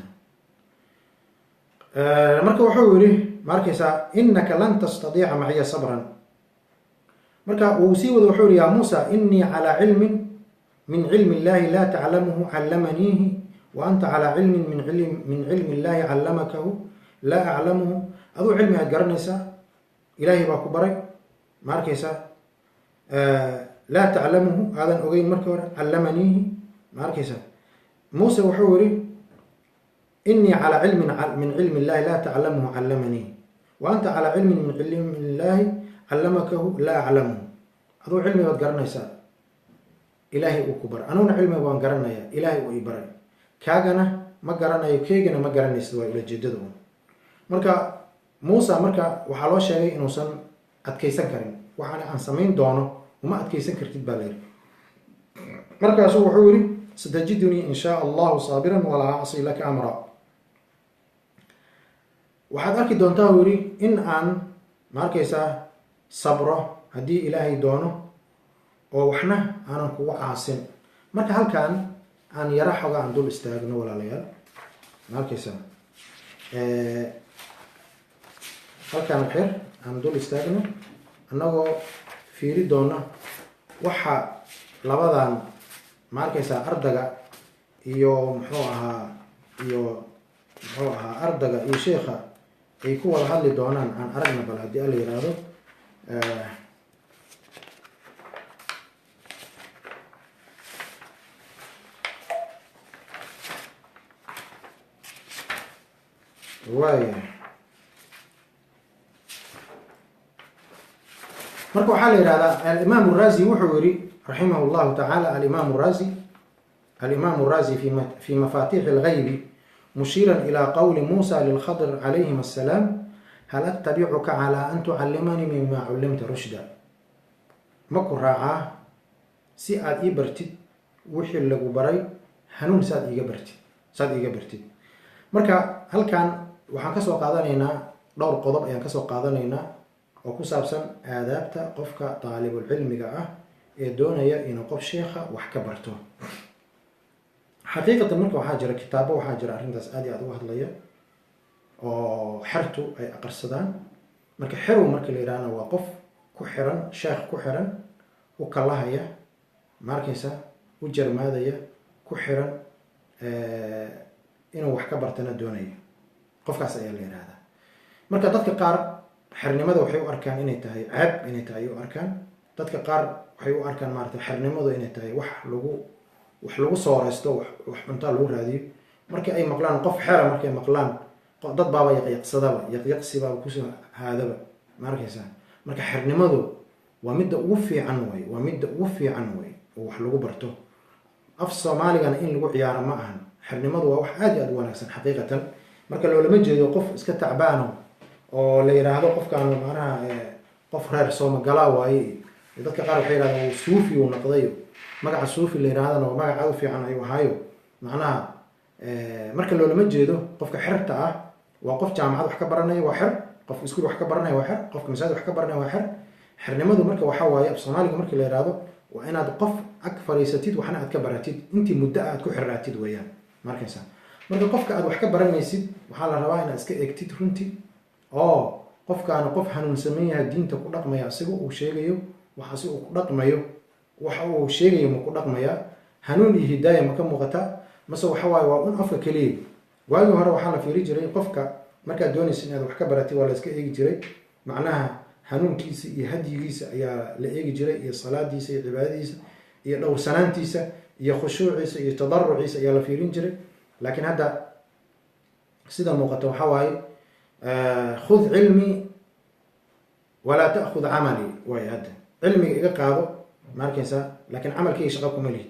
marka wuxuu yihi ma arkaysaa inaka lan tastadiica maciya sabran marka uu sii wada wuxuu yihi ya muusa inii calaa cilmin min cilmi illahi laa taclamuhu callamaniihi wa anta calaa cilmin min cilmi illahi callamakahu laa aclamuhu aduu cilmi aad garanaysaa ilaahay baa ku baray ma arkaysaa laa taclamuhu aadan ogeyn markii hore callamaniihi ma arkaysaa muuse wuxuu yihi inii calaa cilmin min cilmi illahi laa taclamuhu callamaniihi wa anta calaa cilmin min cilmi illahi callamakahu laa aclamuhu aduu cilmi baad garanaysaa ilaahay uu ku baray anuguna cilmiga waan garanaya ilaahay uu i baray kaagana ma garanayo keygana ma garanaysid waa ulajeedada un marka muusa marka waxaa loo sheegay inuusan adkaysan karin waxaana aan samayn doono uma adkaysan kartid baa layidhi markaasuu wuxuu yihi satajidunii in shaa allahu saabiran walaa acsi laka amra waxaad arki doontaa uu yihi in aan ma arkaysaa sabro haddii ilaahay doono oo waxna aanan kugu caasin marka halkan aan yara xoga aan dul istaagno walaalayaal ma arkaysaa halkaan xer aan dul istaagno annagoo fiiri doona waxa labadan ma arkaysaa ardaga iyo muxuu ahaa ardaga iyo sheekha ay ku wada hadli doonaan aan aragna bal haddii ala yihahdo waaya marka waxaa la yihahdaa alimaam الrazi wuxuu yihi raximah اllahu tacaala alimaam الrazi fi mafatix اlgaybi mushiiran ilaa qowli muusa lilkhadr calayhim assalaam hal attabicuka calaa an tucallimanii mima cullimta rushda, ma ku raacaa si aad ii bartid wixii lagu baray hanuun saad iiga bartid. marka halkan waxaan kasoo qaadanaynaa dhowr qodob ayaan kasoo qaadanaynaa oo ku saabsan aadaabta qofka daalibulcilmiga ah ee doonaya inuu qof sheekha wax ka barto. xaqiiqatan marka waxaa jira kitaabo, waxaa jira arrintaas aad iyo aad uga hadlaya oo xertu ay aqarsadaan. marka xerow marka la yidhaahna waa qof ku xiran, sheekh ku xiran, u kalahaya, ma arkaysa, u jarmaadaya, ku xiran inuu wax ka bartana doonaya, qofkaas ayaa la yidhahdaa. marka dadka qaar xernimada waxay u arkaan inay tahay ceeb, inay tahay u arkaan. dadka qaar waxay u arkaan maarata xernimadu inay tahay wax lagu sooreysto, wax cuntaa lagu raadiyo. markii ay maqlaan qof xera, markay maqlaan dad baaba yaqyaqsadaba, yaqyaqsibaaba kusoo haadaba, ma arkaysa. marka xernimadu waa midda ugu fiican way, waa midda ugu fiican way oo wax lagu barto. af soomaaligana in lagu ciyaaro ma ahan. xernimadu waa wax aad iyo aad u wanaagsan xaqiiqatan. marka loolama jeedo qof iska tacbaano oo la yidhaahdo qofkaan macnaha qof reer soomagala waaye. dadka qaar waxay yidhahdaan suufi uu noqday, magaca suufi la yidhahdana waa magac aad u fiican ayuu ahaayo. macnaha marka loolama jeedo qofka xerta ah waa qof jaamacad wax ka baranaya waa xer, qof iskuul wax ka baranaya waa xer, qofka masaajid wax ka baranaya waa xer. xernimadu marka waxaa waaye af soomaaliga markii la yidhaahdo waa inaad qof ag fariisatid, waxna aad ka baratid, intii muddo aad ku xiraatid weeyaan, ma arkaysa. marka qofka aad wax ka baranaysid waxaa la rabaa inaad iska eegtid runtii, oo qofkaana qof hanuunsaman yahay, diinta ku dhaqmaya, asiga uu sheegayo waxa si uu ku dhaqmayo, waxa uu sheegayo ma ku dhaqmaya, hanuun iyo hidaaya ma ka muuqata, mase waxa waaye waa un afka keliya. waagii hore waxaa la fiiri jiray qofka markaad doonaysa inaad wax ka baratid waa la iska eegi jiray, macnaha hanuunkiisa iyo hadyigiisa ayaa la eegi jiray, iyo salaadiisa iyo cibaadadiisa iyo dhowrsanaantiisa iyo khushuuciisa iyo tadaruciisa ayaa la fiirin jiray. laakiin hadda sida muuqata waxaa waaye khud cilmi walaa ta'khud camali waaye. hadda cilmiga iga qaado, ma arkaysaa, laakiin camalkii shaqa kuma lihi.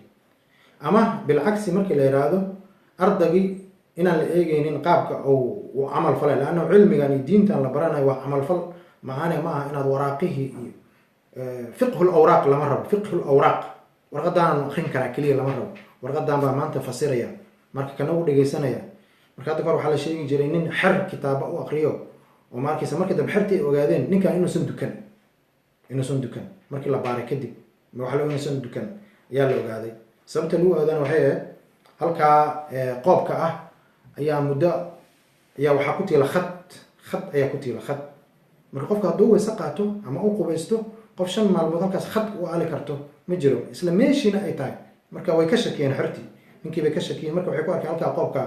ama bilcagsi markii la yidhaahdo ardaygii inaan la eegeynin qaabka uu camal falay, laanna cilmigan iyo diintan la baranayo waa camalfal macaane ma aha inaad waraaqihii iyo fiqhul awraaq lama rabo. fiqhul awraaq warqadaanan akrin karaa keliya lama rabo, warqadaan baa maanta fasiraya, marka kana u dhegaysanaya. marka hadda kahor waxaa la sheegi jiray nin xer kitaaba u akriyo oo ma arkaysa markii dambe xertii ay ogaadeen ninkan inuusan dukan markii la baaray kadib waxa la inuusan dukan ayaa la ogaaday. sababta lagu ogaadana waxay ahayd halkaa qoobka ah ayaa muddo ayaa waxaa ku tiila khad ayaa ku tiila khad. marka qofka hadduu weyse qaato ama u qubaysto, qof 5 maalmood halkaas khad u aali karto ma jiro, isla meeshiina ay tahay. marka way ka shakiyeen xertii, ninkii bay ka shakiyeen. marka waxay ku arkeen halkaa qoobka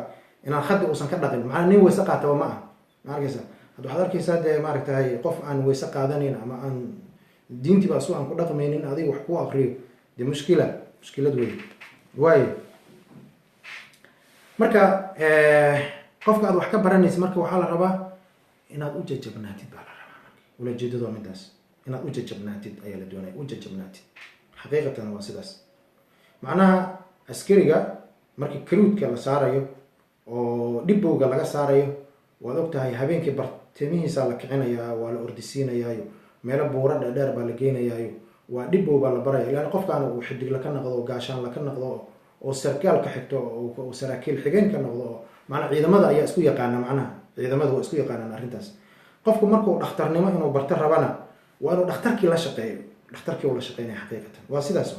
inaan khadi uusan ka dhaqin, macnaa nin weyse qaataba ma ah, ma arkaysa. hadda waxaad arkaysaa dee maaragtahay qof aan weyse qaadanin ama aan diintiiba asu aan ku dhaqmaynin adiga wax kuu akriyo, dee mushkilad wey waayo. marka qofka aad wax ka baranaysa marka waxaa la rabaa inaad u jajabnaatid baa la rabaa. ulajeedadu waa midaas, inaad u jajabnaatid ayaa la doonaya, u jajabnaatid. xaqiiqatan waa sidaas. macnaha askariga markii karuudka la saarayo oo dhibowga laga saarayo, waad ogtahay habeenkii bartimihiisa la kicinayaa, waa la ordisiinayaayo, meelo buura dheer baa la geynayaayo, waa dhibow baa la baraya. ilaan qofkaana uu xidig laka noqdo oo gaashaan laka noqdo oo sarkaal ka xigto oo saraakiil xigeen ka noqdo oo macnaa ciidamada ayaa isku yaqaana, macnaha ciidamada waa isku yaqaanaan arrintaas. qofku markuu dhakhtarnimo inuu barto rabana waa inuu dhakhtarkii la shaqeeyo, dhakhtarkii uu la shaqeynaya. xaqiiqatan waa sidaas.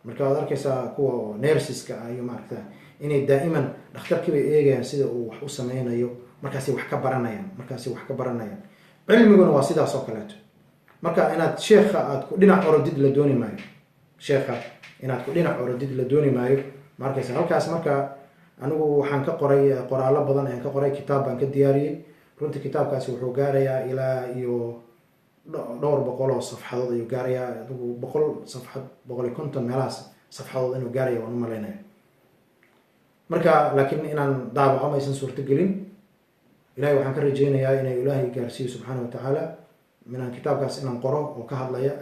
marka waad arkaysaa kuwa nersiska ah iyo maaragta inay daa'iman dhakhtarkii bay eegayaan sida uu wax u sameynayo, markaasay wax ka baranayaan. cilmiguna waa sidaas oo kaleeto. marka inaad sheekha aad ku dhinac orodid la dooni maayo, sheekha inaad ku dhinac orodid la dooni maayo, ma arkaysa. halkaas marka anigu waxaan ka qoray qoraallo badan ayaan ka qoray, kitaab baan ka diyaariyey. runtii kitaabkaasi wuxuu gaarayaa ilaa iyo dhowr boqol oo safxadood ayuu gaarayaa, adigu 100 safxad 150 meelahaas safxadood inuu gaaraya waan u malaynaya. marka laakiin inaan daabaco maysan suurtagelin. ilahay waxaan ka rajeynayaa inay ilaahay gaarsiiyo subxaana wa tacaala minaan kitaabkaas inaan qoro oo ka hadlaya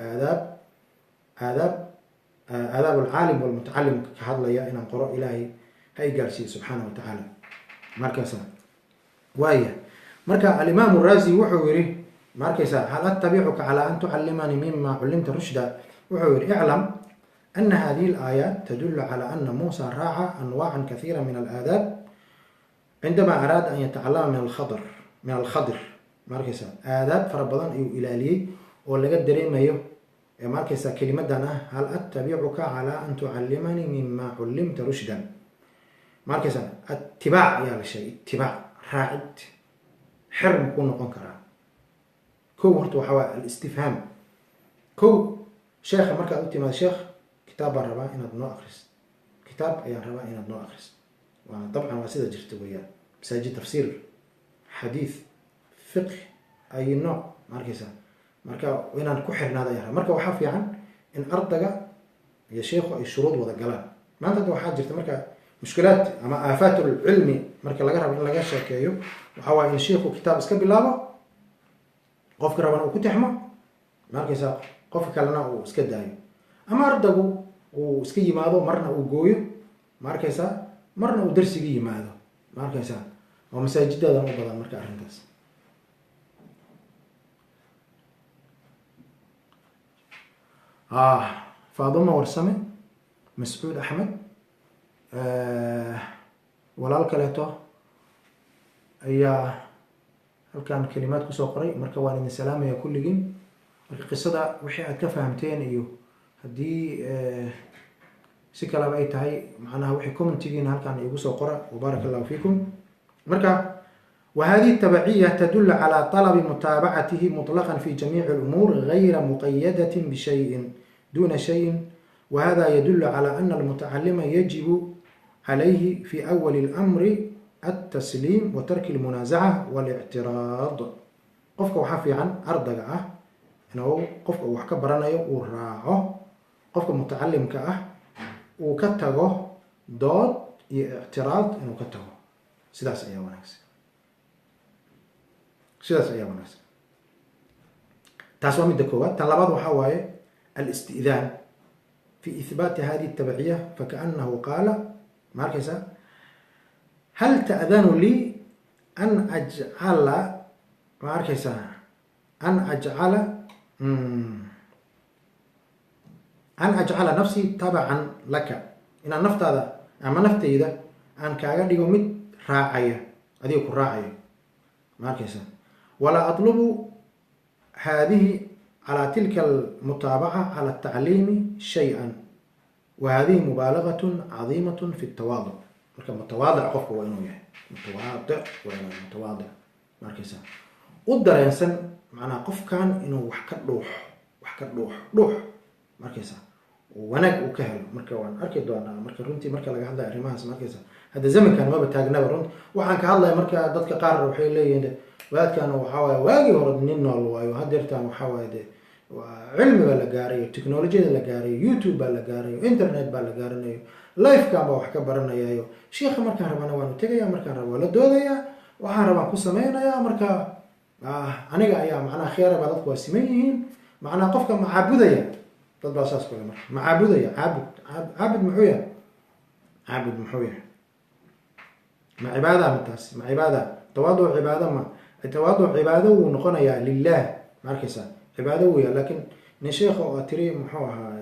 aadaab alcaalim walmutacalim ka hadlaya inaan qoro. ilaahay ha i gaarsiiyo subxaana wa tacaala. markaysa waaya marka alimaam الrazi wuxuu yihi markaysa hal attabicuka calى an tucalimanii mima culimta rushda wuxuu yihi iclam ana hadihi اlaayaat tadul calى ana musa raaca anwaca kahiira min alaadaab cindama araada an yatacalama min alkhadir markaysa aadaab fara badan ayuu ilaaliyey oo laga dareemayo markaysa kelimadan ah hal attabicuka calى an tucalimanii mima culimta rushdan markaysa atibaac ayaa la sheegay itibaac raacid xer makuu noqon karaa kow horta waxaa waay alistifhaam kow sheekha markaad u timaado sheekh kitaab baan rabaa inaad noo akriso kitaab ayaan rabaa inaad noo akriso waa dabcan waa sida jirta weeyaan masaajid tafsiir xadiid fiqh ay nooc markaysa marka inaan ku xirnaado ayaan rabaa marka waxaa fiican in ardayga iyo sheekhu ay shuruud wada galaan maanta hadda waxaa jirta marka mushkilaad ama aafaat lcilmi marka laga rabo in laga sheekeeyo waxaa waaye in sheikhu kitaab iska bilaabo qofka rabana uu ku texmo markaysa qofka kalena uu iska daayo ama ardaygu uu iska yimaado marna uu gooyo markaysa marna uu darsiga yimaado markaysa oo masaajidadan u badan marka arrintaas faaduma warsame mascuud axmed walaal kaleeto ayaa halkan kelimaad kusoo qoray marka waan idin salaamaya kulligiin marka qisada wixii aad ka fahamteen iyo haddii si kalaba ay tahay macnaha wixii commentigiina halkan igu soo qora wbaaraka allahu fiikum marka وهذه التبعية تدل على طلب متابعته مطلقا في جميع الأمور غير مقيدة بشيء دون شيء وهذا يدل على أن المتعلم يجب عليه في أول الأمر التسليم وترك المنازعة والاعتراض قفك وحافي عن أردقة إنه قفك وحكا برانيو وراعه قفك متعلم كأه وكتغه ضد اعتراض إنه كتغه سداس أيها وناس sidaas ayaa wanaagsan taas waa midda koowaad tan labaad waxaa waaye alistidaan fi ihbaati hadihi الtabciya fakaأnahu qaala ma arkaysa hal ta'danu lii an ajcala ma arkaysa an ajcala nafsii tabacan laka inaan naftaada ama naftayda aan kaaga dhigo mid raacaya adiga ku raacayo ma arkaysa ولا أطلب هذه على تلك المتابعة على التعليم شيئا وهذه مبالغة عظيمة في التواضع marka mutawaadic qofka waa inuu yahay mutawaadic markaysa u dareensan macnaha qofkan inuu wax ka dhuux markaysa wanaag uu ka helo marka waan arki doonaa marka runtii marka laga hadlayo arrimahaas markaysa hadda zamankan maba taagnaba runtii waxaan ka hadlaya marka dadka qaar waxay leeyihiin wadaadkan waxaa waaye waagii hore nin nool waayo hadeertaan waxaa waaye de cilmi baa la gaarayo technolojiyada la gaarayo youtube baa la gaarayo internet baa la gaaranayo lifekan baa wax ka baranayayo sheikha markaan rabana waanu tegaya markaan raba waa la doodaya waxaan rabaan ku sameynaya marka aniga ayaa macnaha kheyra baa dadku waa siman yihiin macnaha qofka macaabudaya dad baa saas kule marka macaabudaya caabud muxuu yahay caabud muxuu yahay ma cibaada mitaas ma cibaada tawaaduc cibaada ma tawaaduc cibaado wuu noqonayaa lilah ma arkaysa cibaado weya laakiin nin sheekha oo tiri muxuu ahaa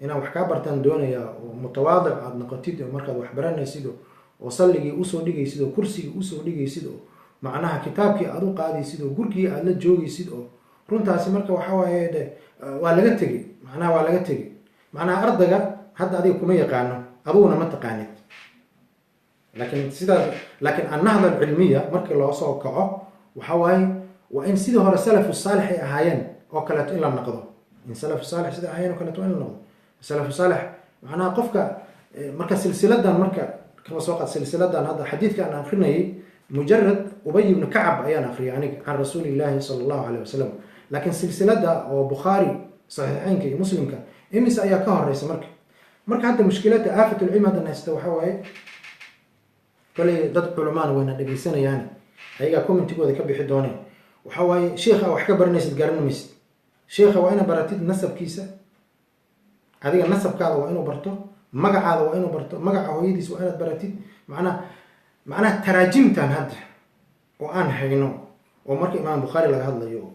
inaan wax kaa bartaan doonaya oo mutawaadic aad noqotid markaad wax baranaysid oo salligii usoo dhigaysid oo kursigii usoo dhigaysid oo macnaha kitaabkii aad u qaadaysid oo gurigii aad la joogaysid oo runtaasi marka waxaa waaye de waa laga tegey macnaha waa laga tegey macnaha ardayga hadda adiga kuma yaqaano aduguna ma taqaanid laakiin annahda alcilmiya markii loo soo kaco waxaa waaye waa in sidii hore salafu saalix ay ahaayeen oo kaleeto in la noqdo in salafu saalix sida ahaayeen oo kaleeto in la noqdo salafu saalix macnaha qofka marka silsiladan marka kama soo qaad silsiladan hadda xadiidka aan akrinayay mujarad ubay ibn kacab ayaan akhriyay aniga can rasuulillahi sala allahu alayh wasalam laakiin silsilada oo bukhaari saxiixeynka iyo muslimka imis ayaa ka horeysa marka hadda mushkilada aafatulcilm haddan haysta waxaa waaye koley dad culamaan wayna dhegeysanayaan ayagaa commentigooda ka bixi dooneen waxaa waaye sheikha wax ka baranaysid garanamaysid sheikha waa ina baratid nasabkiisa adiga nasabkaada waa inuu barto magacaada waa inuu barto magaca hooyadiis waa inaad baratid macnaha macnaha taraajimtan hadda oo aan hayno oo marka imaam bukhaari laga hadlayo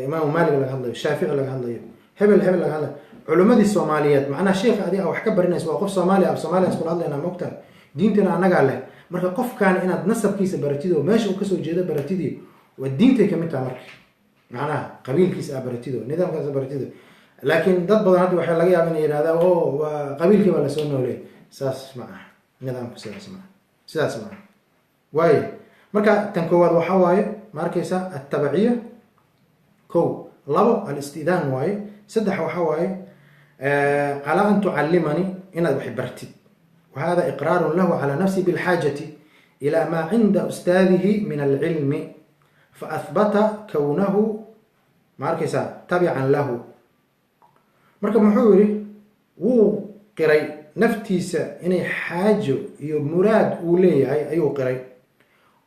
imaam maalik laga hadlayo shaafici laga hadlayo hebel laga hadlayo culimadii soomaaliyeed macnaha sheekha adiga wax ka barinaysa waa qof soomaali ah soomaaliya iskula hadlayna moogta diintana annagaa leh marka qofkan inaad nasabkiisa baratid oo meesha uu kasoo jeedo baratidii waa diintay kamid taha marka macnaha qabiilkiisa baratid oo nidaamkaas baratid laakiin dad badan hadda waxaa laga yaaba inay yidhahdaan oo waa qabiilkii baa lasoo nooleey saas ma aha nidaamku sidaas ma aha waayo marka tan koowaad waxaa waaye ma arkaysa attabaciya kow labo alistidaan waaye saddex waxaa waaye calaa an tucallimanii inaad wax bartid wahada iqraarun lahu calaa nafsi bilxaajati ilaa maa cinda ustaadihi min alcilmi faahbata kownahu ma arkaysaa tabican lahu marka muxuu yihi wuu qiray naftiisa inay xaajo iyo muraad uu leeyahay ayuu qiray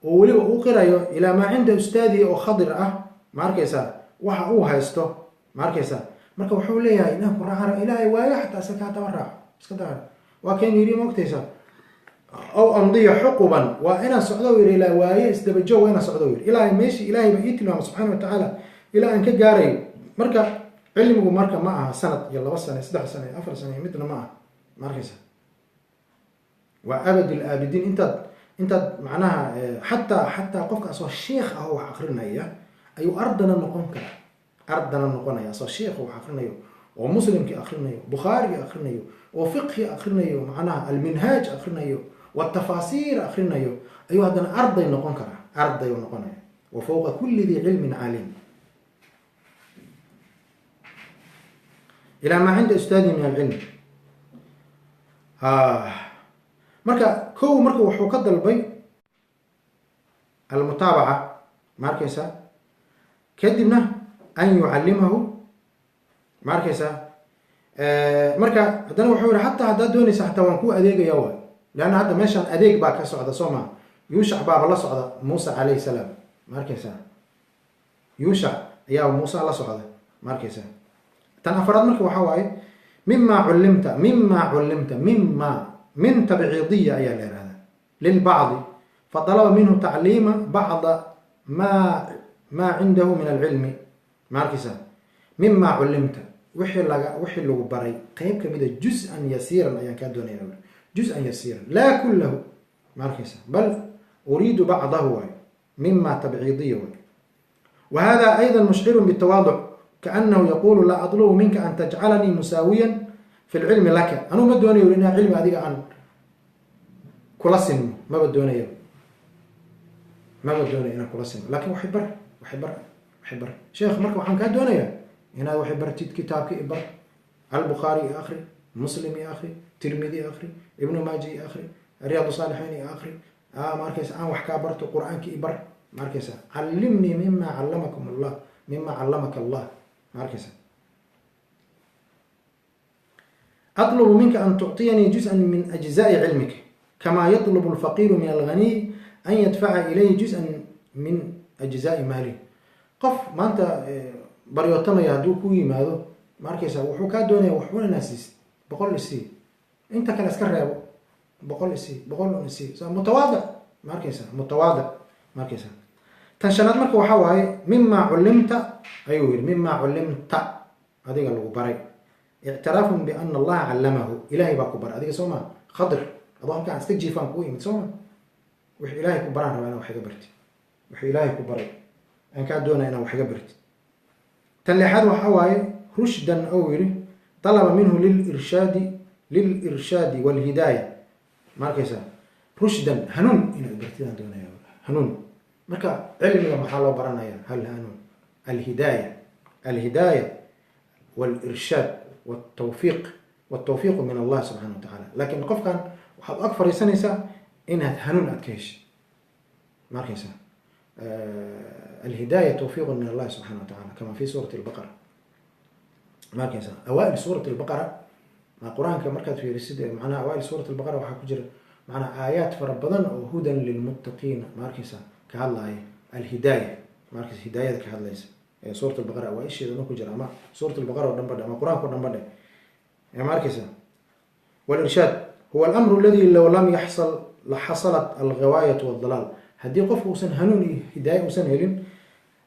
oo weliba uu qirayo ilaa maa cinda ustaadihi oo khadir ah ma arkaysaa waxa uu haysto ma arkaysaa marka wuxuu leeyahay inaan ku raaca ilaahay waayo xataa iska kaa daba raaco iska daara waa keen yidhi maogtaysa aw amdiya xuquban waa inaan socdo yidhi ilaa waaye isdabajoog waa inaan socdo yidhi ilaa meeshii ilaahay ba ii tilmaama subxaana wa tacaala ilaa aan ka gaarayo marka cilmigu marka ma aha sanad iyo 2 sano 3 sano 4 sano midna ma aha ma arkaysa waa abad alaabidiin intaad macnaha xataa qofka asoo sheekh ah wax akrinaya ayuu ardana noqonaya asoo sheekh wax akrinayo oo muslimki akrinayo bukhaari akrinayo oo fiqhi akrinayo macnaha alminhaaj akrinayo والتفاسير أخرينيو أيها هذا أرض نقون كرا أرض ينقون وفوق كل ذي علم عليم إلى ما عند أستاذي من العلم مركا وحوكد البي المتابعة ماركيسا كدبنا أن يعلمه ماركيسا مركا هذا وحور حتى هذا دوني حتى وانكو أديق يوال لأن هذا ماشان أديق باك سعودة صوما يوشع باب الله سعودة موسى عليه السلام ماركيسا يوشع يا موسى الله سعودة ماركيسا تنفرد مركا وحواي مما علمت من تبعيضية أيها هذا للبعض فطلب منه تعليم بعض ما عنده من العلم ماركيسا مما علمت وحي لو بري قيب كميدا جزءا يسيرا أيا كادوني جزءا يسيرا لا كله ماركيسا بل أريد بعضه مما تبعيضية وهذا أيضا مشعر بالتواضع كأنه يقول لا أطلب منك أن تجعلني مساويا في العلم لك أنا ما بدوني ولنا علم هذه عن كل سن ما بدوني أنا كل سن لكن وحبر شيخ مركب وحن كادوني هنا وحبر كتابك إبر البخاري آخر مسلم آخر ترمذي آخر ابن ماجه آخر رياض الصالحين آخر ماركس وحكابرت قرآن إبر ماركس علمني مما علمك الله ماركس أطلب منك أن تعطيني جزءا من أجزاء علمك كما يطلب الفقير من الغني أن يدفع إليه جزءا من أجزاء ماله قف ما أنت بريوتنا يهدوكو يمادو ماركيسا وحوكا دوني وحونا ناسيس بقول السي انت كان اسكر رابو بقول السي متواضع ماركيسا ماركيسا تنشنات مركو وحاواي مما علمت هذيك اللي بري اعتراف بأن الله علمه إلهي باكو برا هذيك سوما خضر أضوهم كان استجي فان كوي متسوما وحي إلهي كبران وانا وحي قبرتي وحي إلهي كبري أن كان دونا أنا وحي قبرتي تنلحاد وحاواي رشدا أوري طلب منه للإرشاد والهداية ماركيسا رشدا هنون إنه قبرتي دونا هنون مركا علم لما حالو برانا هل هنون الهداية والإرشاد والتوفيق من الله سبحانه وتعالى لكن قف كان وحد أكفر يسنسا إنها هنون أتكيش ماركيسا الهداية توفيق من الله سبحانه وتعالى كما في سورة البقرة ماركيسا أوائل سورة البقرة مع قرآن كمركز في رسد معنا أوائل سورة البقرة وحكجر معنا آيات فربضان أو هدى للمتقين ماركيسا كهالله الهداية ماركيس هداية كهالله سورة البقرة أوائل شيء ذنوك جرى أما سورة البقرة ودنبدا أما قرآن كدنبدا يا ماركيسا والإرشاد هو الأمر الذي لو لم يحصل لحصلت الغواية والضلال. هدي قف وسن هنوني هداية وسن هلين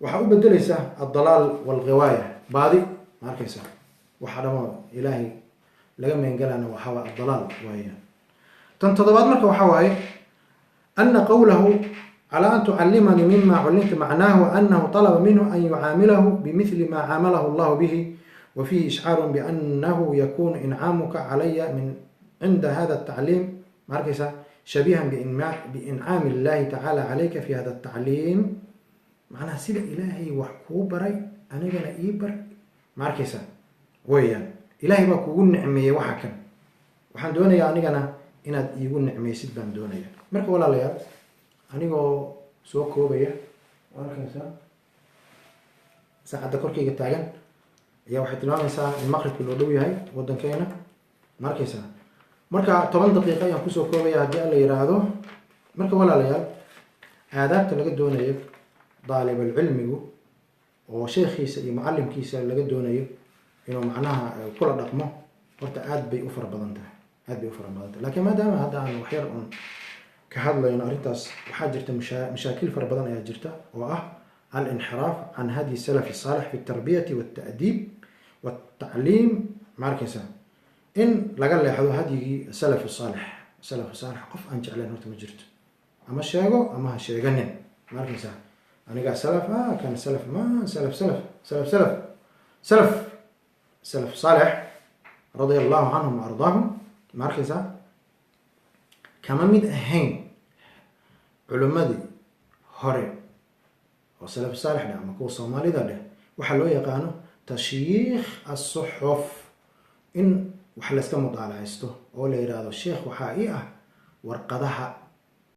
وحاوب الدلسة الضلال والغواية باضي ماركيسا وحرمه إلهي لما ينقل أنه وحوى الضلال وهي تنتظبات مركة وحوى أن قوله على أن تعلمني مما علمت معناه أنه طلب منه أن يعامله بمثل ما عامله الله به، وفيه إشعار بأنه يكون إنعامك علي من عند هذا التعليم ماركيسا شبيها بإنعام الله تعالى عليك في هذا التعليم. معناها سيدة إلهي وحكو بري أنا جنا إيبر ماركيسا ويا إلهي بكون نعمية وحكم وحن دونا يعني جنا إن يقول نعمية سيد بان دونا مركو ولا ليال anigoo soo koobaya arkaysa saacada korkayga taagan ayaa waxay tilmaamaysaa in maqribka loo dhow yahay wadankeena markaysa marka 10 daqiiqo ayaan kusoo koobaya haddii la yiraahdo. marka walaalayaal aadaabta laga doonayo daalibul cilmigu oo sheekhiisa iyo macallimkiisa laga doonayo inuu macnaha kula dhaqmo horta aad bay u fara badan tahay laakiin maadaama hadda aan wax yar كهذا أريتاس وحاجة مشاكل فربضان يا جرتا الانحراف عن هذه السلف الصالح في التربية والتأديب والتعليم ماركسا إن لقال لي هذه السلف الصالح قف أنت على نوت مجرد أما الشيء أما هالشيء جنن ماركسا أنا قال سلف كان سلف ما سلف صالح رضي الله عنهم وأرضاهم ماركسا كما مد أهين علماء هري وسلف صالح ده أما كو صومالي ده وحلو يقانو تشيخ الصحف إن وحلسك مطالعة استو أولا يرادو الشيخ وحقيقة ورقدها